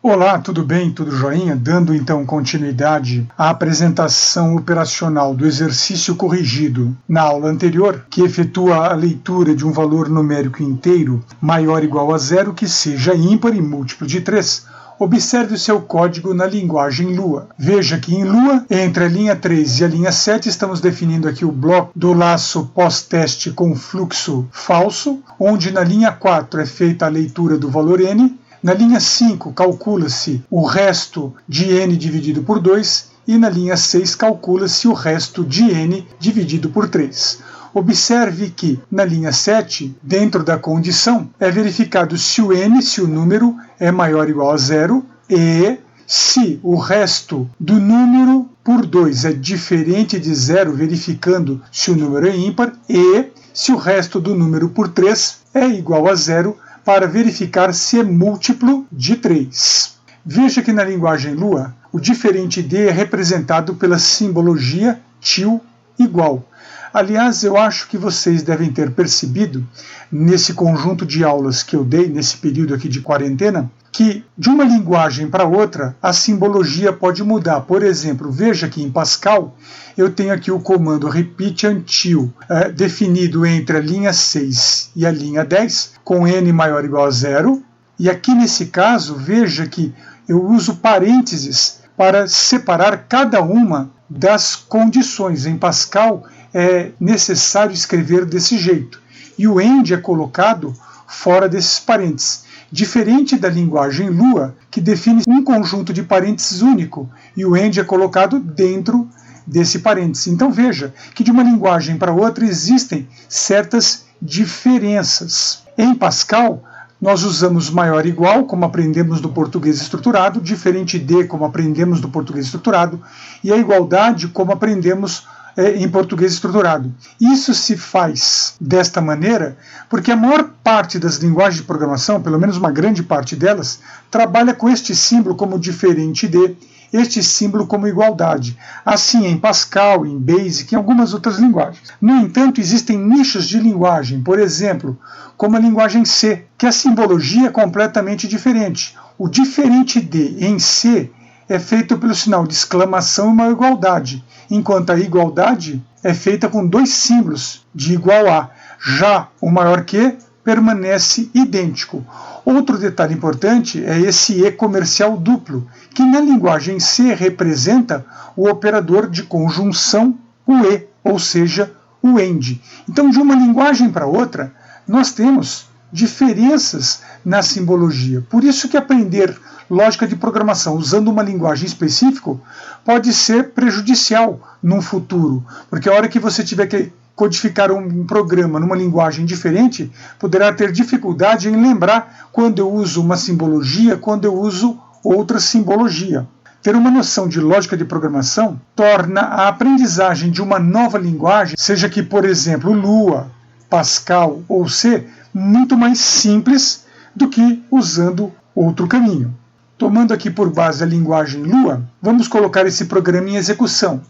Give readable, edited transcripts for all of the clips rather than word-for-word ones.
Olá, tudo bem? Tudo joinha? Dando então continuidade à apresentação operacional do exercício corrigido na aula anterior, que efetua a leitura de um valor numérico inteiro maior ou igual a zero que seja ímpar e múltiplo de 3. Observe o seu código na linguagem Lua. Veja que em Lua, entre a linha 3 e a linha 7, estamos definindo aqui o bloco do laço pós-teste com fluxo falso, onde na linha 4 é feita a leitura do valor n, na linha 5 calcula-se o resto de n dividido por 2 e na linha 6 calcula-se o resto de n dividido por 3. Observe que na linha 7, dentro da condição, é verificado se o n, se o número é maior ou igual a zero, e se o resto do número por 2 é diferente de zero, verificando se o número é ímpar, e se o resto do número por 3 é igual a zero, para verificar se é múltiplo de 3. Veja que na linguagem Lua, o diferente d é representado pela simbologia til igual. Aliás, eu acho que vocês devem ter percebido, nesse conjunto de aulas que eu dei, nesse período aqui de quarentena, que de uma linguagem para outra, a simbologia pode mudar. Por exemplo, veja que em Pascal, eu tenho aqui o comando repeat until, definido entre a linha 6 e a linha 10, com n maior ou igual a zero. E aqui nesse caso, veja que eu uso parênteses para separar cada uma das condições. Em Pascal, é necessário escrever desse jeito. E o end é colocado fora desses parênteses. Diferente da linguagem Lua, que define um conjunto de parênteses único, e o end é colocado dentro desse parêntese. Então veja que de uma linguagem para outra existem certas diferenças. Em Pascal, nós usamos maior ou igual, como aprendemos do português estruturado, diferente de, como aprendemos do português estruturado, e a igualdade, como aprendemos em português estruturado. Isso se faz desta maneira porque a maior parte das linguagens de programação, pelo menos uma grande parte delas, trabalha com este símbolo como diferente de, este símbolo como igualdade. Assim em Pascal, em Basic, em algumas outras linguagens. No entanto, existem nichos de linguagem, por exemplo, como a linguagem C, que a simbologia é completamente diferente. O diferente de em C é feito pelo sinal de exclamação e uma igualdade, enquanto a igualdade é feita com dois símbolos de igual a. Já o maior que permanece idêntico. Outro detalhe importante é esse e comercial duplo, que na linguagem C representa o operador de conjunção, o e, ou seja, o end. Então, de uma linguagem para outra, nós temos diferenças na simbologia. Por isso que aprender lógica de programação usando uma linguagem específica pode ser prejudicial no futuro, porque a hora que você tiver que codificar um programa numa linguagem diferente, poderá ter dificuldade em lembrar quando eu uso uma simbologia, quando eu uso outra simbologia. Ter uma noção de lógica de programação torna a aprendizagem de uma nova linguagem, seja que, por exemplo, Lua, Pascal ou C, muito mais simples do que usando outro caminho. Tomando aqui por base a linguagem Lua, vamos colocar esse programa em execução.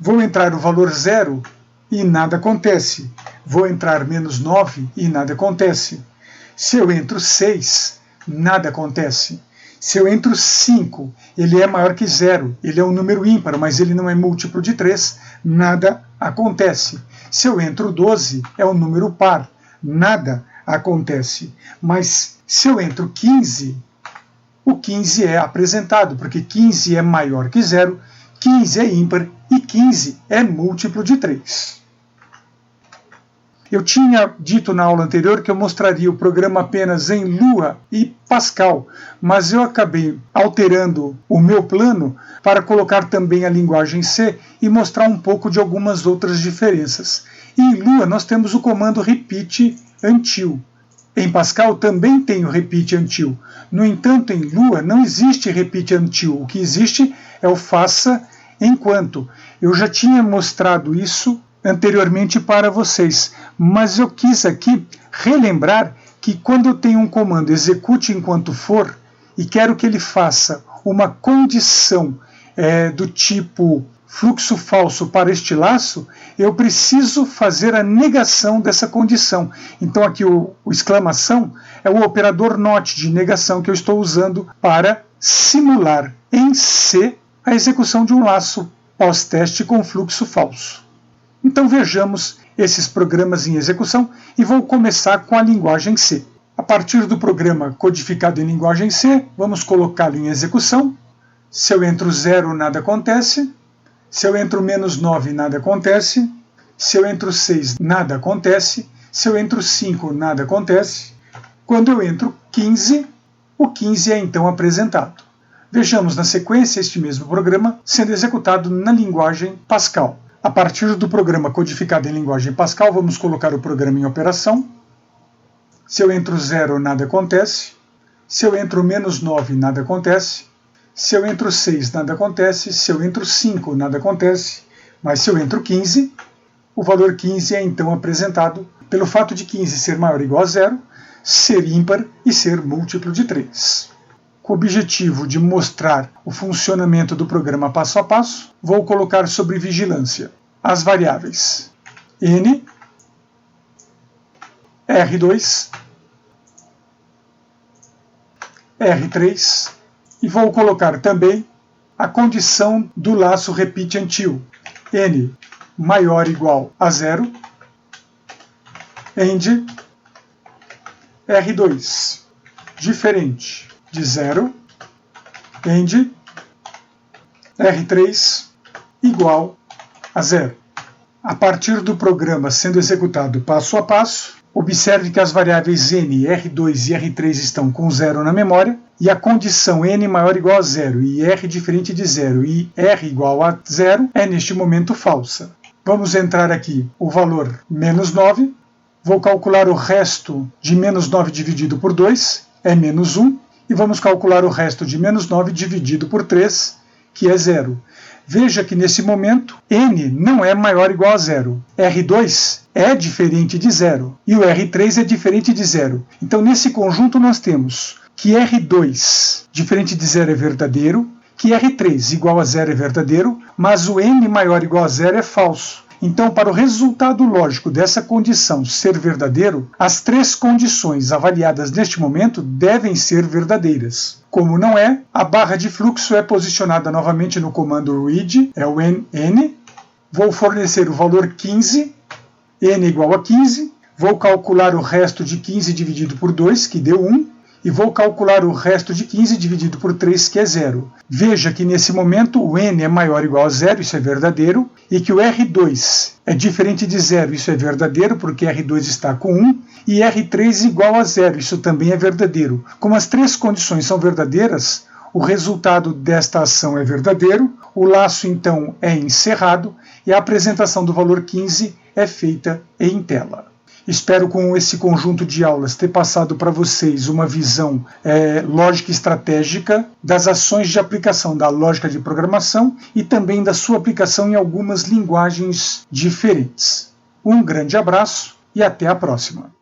Vou entrar o valor 0 e nada acontece. Vou entrar menos 9 e nada acontece. Se eu entro 6, nada acontece. Se eu entro 5, ele é maior que 0. Ele é um número ímpar, mas ele não é múltiplo de 3, nada acontece. Se eu entro 12, é um número par, nada acontece. Mas se eu entro 15, o 15 é apresentado, porque 15 é maior que 0, 15 é ímpar e 15 é múltiplo de 3. Eu tinha dito na aula anterior que eu mostraria o programa apenas em Lua e Pascal, mas eu acabei alterando o meu plano para colocar também a linguagem C e mostrar um pouco de algumas outras diferenças. Em Lua nós temos o comando repeat until. Em Pascal também tem o repeat until. No entanto, em Lua não existe repeat until. O que existe é o faça enquanto. Eu já tinha mostrado isso anteriormente para vocês, mas eu quis aqui relembrar que quando eu tenho um comando execute enquanto for e quero que ele faça uma condição do tipo fluxo falso para este laço, eu preciso fazer a negação dessa condição. Então aqui o exclamação é o operador NOT de negação que eu estou usando para simular em C a execução de um laço pós-teste com fluxo falso. Então vejamos esses programas em execução e vou começar com a linguagem C. A partir do programa codificado em linguagem C, vamos colocá-lo em execução. Se eu entro 0, nada acontece. Se eu entro -9, nada acontece. Se eu entro 6, nada acontece. Se eu entro 5, nada acontece. Quando eu entro 15, o 15 é então apresentado. Vejamos na sequência este mesmo programa sendo executado na linguagem Pascal. A partir do programa codificado em linguagem Pascal, vamos colocar o programa em operação. Se eu entro 0, nada acontece. Se eu entro -9, nada acontece. Se eu entro 6, nada acontece. Se eu entro 5, nada acontece. Mas se eu entro 15, o valor 15 é então apresentado pelo fato de 15 ser maior ou igual a 0, ser ímpar e ser múltiplo de 3. Com o objetivo de mostrar o funcionamento do programa passo a passo, vou colocar sobre vigilância as variáveis n, R2, R3 e vou colocar também a condição do laço repeat until n maior ou igual a 0, end R2 diferente de 0, end R3 igual a 0. A partir do programa sendo executado passo a passo, observe que as variáveis n, R2 e R3 estão com 0 na memória e a condição n maior ou igual a 0 e R diferente de 0 e R igual a 0 é neste momento falsa. Vamos entrar aqui o valor -9, vou calcular o resto de -9 dividido por 2, é -1, e vamos calcular o resto de -9 dividido por 3, que é 0. Veja que nesse momento n não é maior ou igual a 0. R2 é diferente de 0 e o R3 é diferente de 0. Então nesse conjunto nós temos que R2 diferente de 0 é verdadeiro, que R3 igual a 0 é verdadeiro, mas o n maior ou igual a 0 é falso. Então, para o resultado lógico dessa condição ser verdadeiro, as três condições avaliadas neste momento devem ser verdadeiras. Como não é, a barra de fluxo é posicionada novamente no comando read, é o n. Vou fornecer o valor 15, n igual a 15. Vou calcular o resto de 15 dividido por 2, que deu 1. E vou calcular o resto de 15 dividido por 3, que é 0. Veja que nesse momento o n é maior ou igual a 0, isso é verdadeiro, e que o R2 é diferente de 0, isso é verdadeiro, porque R2 está com 1, e R3 igual a 0, isso também é verdadeiro. Como as três condições são verdadeiras, o resultado desta ação é verdadeiro, o laço então é encerrado, e a apresentação do valor 15 é feita em tela. Espero com esse conjunto de aulas ter passado para vocês uma visão lógica e estratégica das ações de aplicação da lógica de programação e também da sua aplicação em algumas linguagens diferentes. Um grande abraço e até a próxima!